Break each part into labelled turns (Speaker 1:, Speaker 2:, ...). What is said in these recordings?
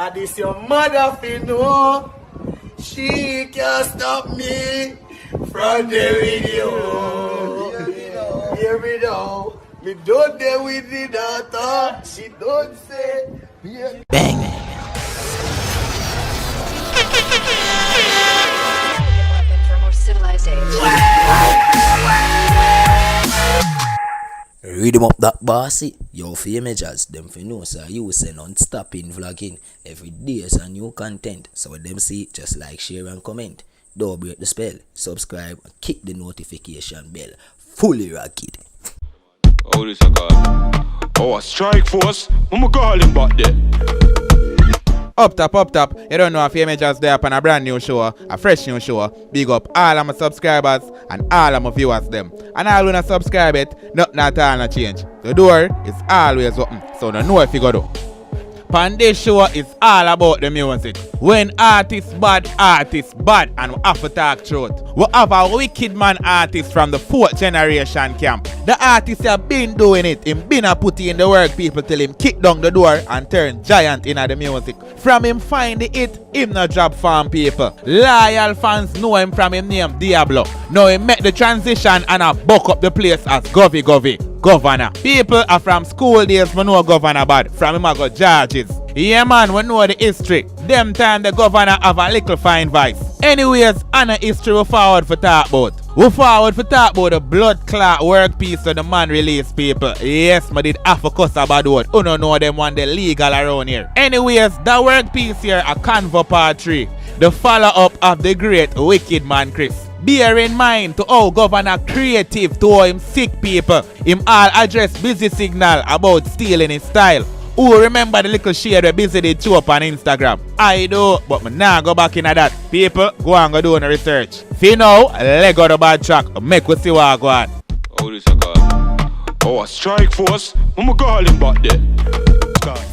Speaker 1: And this your mother fi know. She can't stop me from the video. Hear me now. Me don't deal with the daughter. She don't say. Yeah.
Speaker 2: Bang. Read them up that bossy. Yo, for Edjahz, them for know, so you say non-stopping vlogging. Every day is a new content. So when them see, just like, share and comment. Don't break the spell. Subscribe and kick the notification bell. Fully rocket.
Speaker 3: Oh, this a god. Oh, a strike force. I'm call him back there.
Speaker 4: Up top. You don't know if Edjahz there up on a brand new show, a fresh new show. Big up all of my subscribers and all of my viewers them. And all who not subscribe it, nothing at all not change. The door is always open, so don't know if you go do. Pan this show is all about the music. When artists bad, and we have to talk truth. We have a wicked man artist from the 4th generation camp. The artist have been doing it. Him been a put in the work, people tell him kick down the door and turn giant in the music. From him find the hit, him no drop farm people. Loyal fans know him from him name Diablo. Now he make the transition and a buck up the place as Govana. People are from school days, we know Govana bad. From him I got Edjahz. Yeah man, we know the history. Them time the Govana have a little fine voice. Anyways, on the history we forward for talk about. We forward for talk about the blood clot work piece of the man release people. Yes, I did half a cuss about word. You don't know them one they legal around here. Anyways, that work piece here a Convo Part 3. The follow up of the great wicked man Chris. Bear in mind to how Govana creative to how him sick people. Him all address busy signal about stealing his style. Who remember the little shade we busy did show up on Instagram? I do, but me nah go back into that. People, go and go do the research. For now, let go the bad track. Make we see what go on.
Speaker 3: Oh, this a god. Oh, a strike force. I'm call him back there.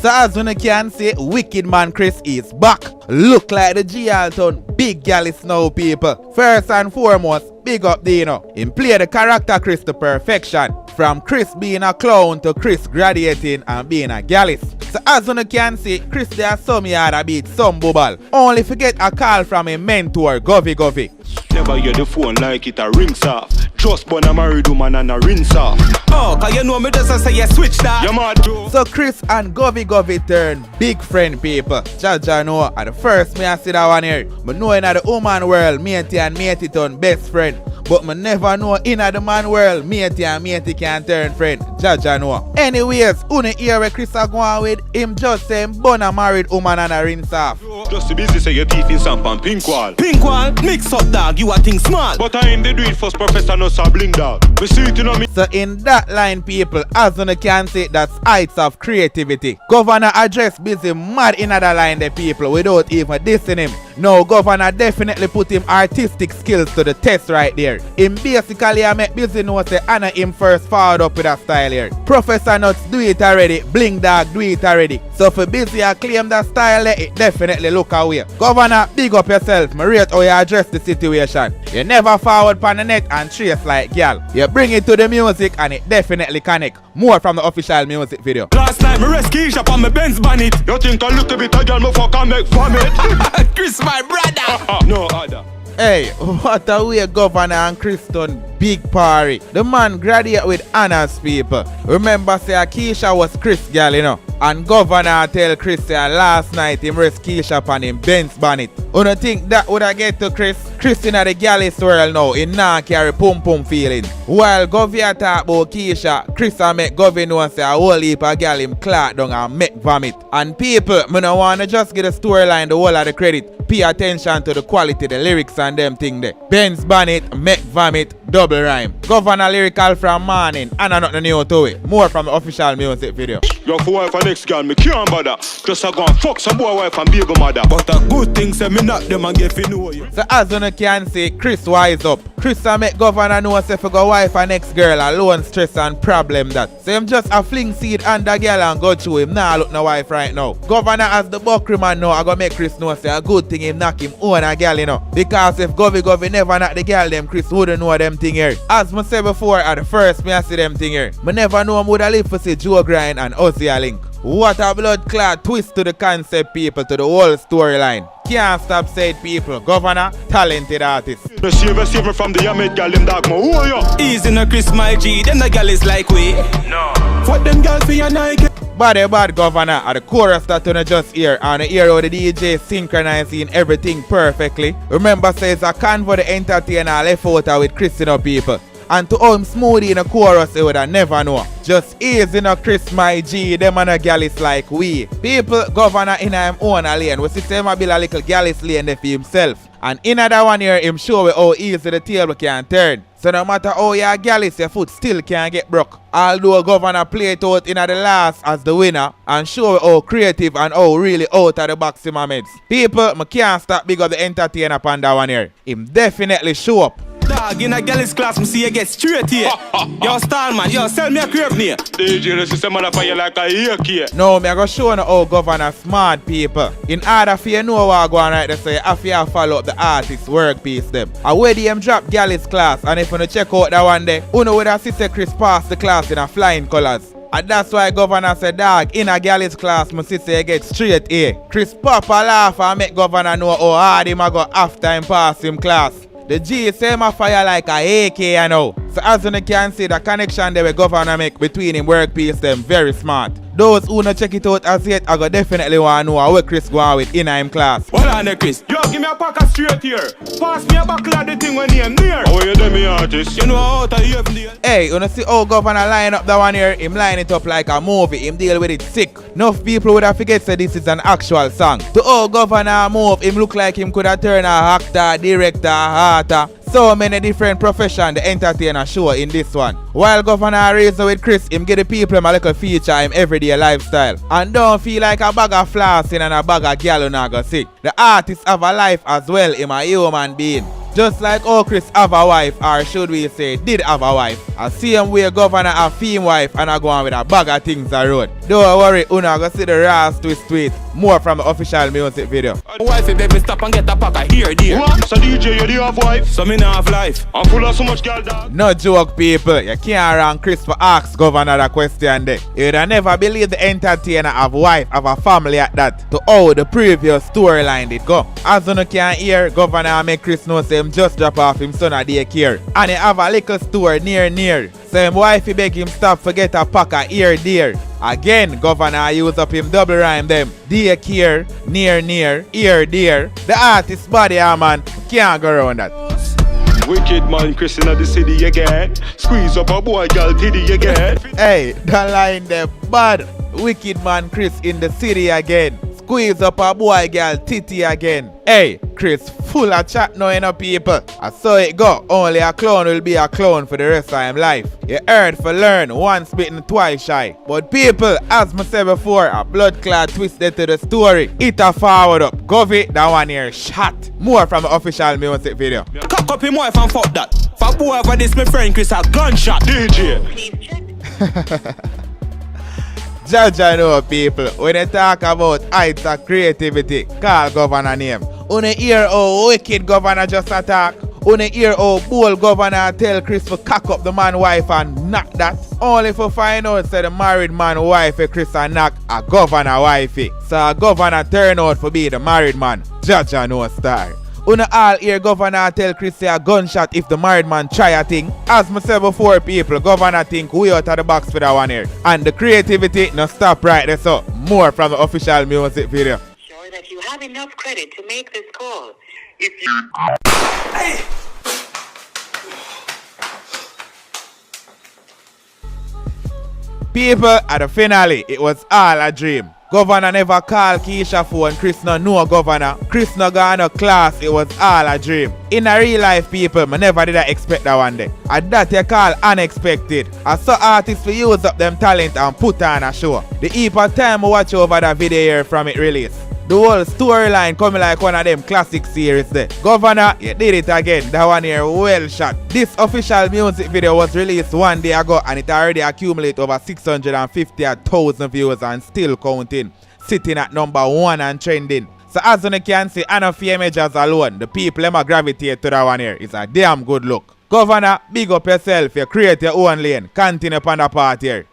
Speaker 4: So as you can see, wicked man Chris is back. Look like the G-Alton. Big gal is now, people. First and foremost, big up Dino. Him play the character Chris to perfection. From Chris being a clown to Chris graduating and being a gallus. So as you can see, Chris there some yard a beat some bubble. Only forget a call from a mentor, Govy.
Speaker 3: Never hear the phone like it a rings off. Just born a married woman and a rinse off.
Speaker 5: Oh, cause you know me just say you switch that.
Speaker 3: You mad too.
Speaker 4: So Chris and Govy turn big friend people. Jaja know at the first me I see that one here. But know in the woman world, matey and matey turn best friend. But me never know in the man world, matey and matey can turn friend. Jaja know. Anyways, who hear where Chris a go on with, him just say him born a married woman and a rinse off.
Speaker 3: Just too busy say your teeth in samp and pink wall.
Speaker 5: Pink wall, mix up dog, you a think smart.
Speaker 3: But I ain't the do it first professor no sabling dog. We see it in me.
Speaker 4: So in that line people, as you can see, that's heights of creativity. Govana address busy mad in other line the people without even dissing him. No, Govana definitely put him artistic skills to the test right there. Him basically I make busy know say Anna him first forward up with a style here. Professor Nuts do it already, Bling Dog do it already. So for busy I claim that style there, it definitely look away. Govana, big up yourself, me rate how you address the situation. You never forward pan the net and trace like gal. You bring it to the music and it definitely connect. More from the official music video.
Speaker 5: Last night me rescue shop on my Benz bonnet.
Speaker 3: You think a little bit of girl me fuck and make vomit?
Speaker 5: Chris my brother.
Speaker 3: No other.
Speaker 4: Hey, what a way Govana and Chris done big party. The man graduate with honors people. Remember say Keisha was Chris girl, you know. And Govana tell Chris say last night him rest Keisha on him Benz bonnet. You don't think that would have get to Chris? Chris in the gallus world now, he nah carry pum feeling. While Govy talk about Keisha, Chris a make Govy know say a whole heap of gal him clock down and make vomit. And people, me no wanna just get the storyline the whole of the credit. Pay attention to the quality, the lyrics and them thing there. Benz bonnet, make vomit, double rhyme. Govana lyrical from morning, and I not new to it. More from the official music video.
Speaker 3: Your wife and next girl, me can't bother. Just a go and fuck some boy wife and baby mother.
Speaker 5: But a good thing say me knock them and get fi know you.
Speaker 4: So as you can see, Chris wise up. Chris a make Govana know say for go wife and next girl alone stress and problem that. So him just a fling seed under girl and go through him. Nah look no wife right now. Govana as the buckry man now, I go make Chris know say a good thing him knock him own a girl, you know. Because if Govy never knock the girl them, Chris wouldn't know them thing here. As me say before, at the first me I see them thing here. Me never know him would have live for see Joe Grind and STEALlNG. What a blood clot twist to the concept, people, to the whole storyline. Can't stop said people. Governor, talented artist.
Speaker 5: The save from the Hamid gal, them dog mo. Who yo? Easy no Chris my G, them the gal is like we. No. What them gal for your Nike?
Speaker 4: Bad Governor at the chorus that you just hear, and the hear how the DJ synchronizing everything perfectly. Remember says a Convo the entertainer left out with Christina people. And to smoothie in the chorus, you would have never know. Just easy no Chris my G, them and a gal is like we. People, Governor in him own a lane. We see him a build a little gal is lane there for himself. And in that one here, him show how easy the table can turn. So no matter how your gal is, your foot still can't get broke. Although Governor play it out in the last as the winner and show how creative and how really out of the box him amidst. People, I can't stop big up the entertainer upon that one here. Him definitely show up.
Speaker 5: Dog, in a girl's class, me see you get straight here. Yo, Starman, yo, sell me a crib near. DJ, this is a man for you like a ear key.
Speaker 4: No, me go show you how Governor smart people. In order for you know what going right there, so you have to follow up the artist work piece them. And where them drop Galley's class, and if you check out that one day, you know where the sister Chris pass the class in a flying colors. And that's why Governor said, dog, in a Galley's class, my sister you get straight A. Chris Papa laugh and make Governor know how hard him go after him pass him class. The G same a fire like a AK, you know. So as you can see, the connection that the Governor make between him workpiece them very smart. Those who not check it out as yet, I go definitely want to know how Chris go on with in him class.
Speaker 5: Hold on there, Chris. Yo, give me a pack of straight here. Pass me a buckle of the thing when you're near. How you do me artist? You know how to hear from there.
Speaker 4: Hey, you know see how Governor line up that one here? Him line it up like a movie. Him deal with it sick. Enough people would have forget say this is an actual song. To how Governor move, him look like him could have turned a actor, director, artist. So many different professions the entertainer show in this one. While Governor reason with Chris, him give the people him a little feature him everyday lifestyle. And don't feel like a bag of flossing and a bag of gal who not go sick. The artist have a life as well, him a human being. Just like how Chris have a wife, or should we say did have a wife. I see him where Governor have theme wife and I go on with a bag of things I wrote. Don't worry, una go see the raw twist tweet. More from the official music video.
Speaker 5: Wife, baby, stop and get a pack of here, dear. What? So DJ, you do have wife? So me not have life. I'm full of so much girl dog.
Speaker 4: No joke, people. You can't run Chris for ask Governor that question there. You'd have never believe the entertainer have wife, have a family at that. To how the previous storyline did go. As you can hear, Governor make Chris know say him just drop off him son at daycare. And he have a little store near. So him wife he beg him stop forget a pack of ear dear. Again, Governor use up him double rhyme them. Daycare, near, ear dear. The artist body, man, can't go around that.
Speaker 5: Wicked man, Chris in the city again. Squeeze up a boy, girl, titty again.
Speaker 4: Hey, that line there bad. Wicked man, Chris in the city again. Squeeze up a boy, girl, titty again. Hey, Chris, full of chat now, you know, people. I saw it go. Only a clown will be a clown for the rest of his life. You heard for learn, once bitten, twice shy. But people, as I said before, a blood clot twisted to the story. It a forward up. Govy, that one here shot. More from the official music video.
Speaker 5: Cock up him wife and fuck that. For boy over this, my friend Chris, a gunshot. DJ.
Speaker 4: Judge I know, people, when they talk about heights of creativity, call Governor name. When you hear how wicked Governor just attack, when you hear how bold Governor tell Chris to cock up the man wife and knock that, only for find out say the married man wife Chris and knock a Governor wifey. So a Governor turn out for be the married man. Judge I know star. Una all hear Governor tell Chris say a gunshot if the married man try a thing. As I said before, people, Governor think we out of the box for that one here. And the creativity no stop right there, so more from the official music video.
Speaker 6: Sure that you have enough credit to make this call. If you...
Speaker 5: Hey.
Speaker 4: People, at the finale, it was all a dream. Governor never called Keisha phone, Chris no know Governor. Chris no got no class, it was all a dream. In a real life, people, I never did expect that one day. And that you call unexpected. I saw artists use up them talent and put on a show. The heap of time I watch over that video here from it release. The whole storyline coming like one of them classic series there. Governor, you did it again. That one here well shot. This official music video was released 1 day ago and it already accumulated over 650,000 views and still counting. Sitting at number 1 and trending. So as you can see, enough images alone, the people them gravitate to that one here. It's a damn good look. Governor, big up yourself. You create your own lane. Continue upon the part here.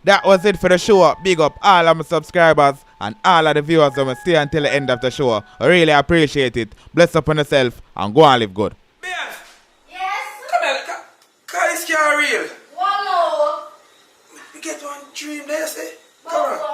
Speaker 4: That was it for the show. Big up all of my subscribers and all of the viewers who will stay until the end of the show. I really appreciate it. Bless up on yourself and go and live good.
Speaker 7: Yes?
Speaker 8: Come here, car is car real.
Speaker 7: One more.
Speaker 8: You get one dream there, say?
Speaker 7: What?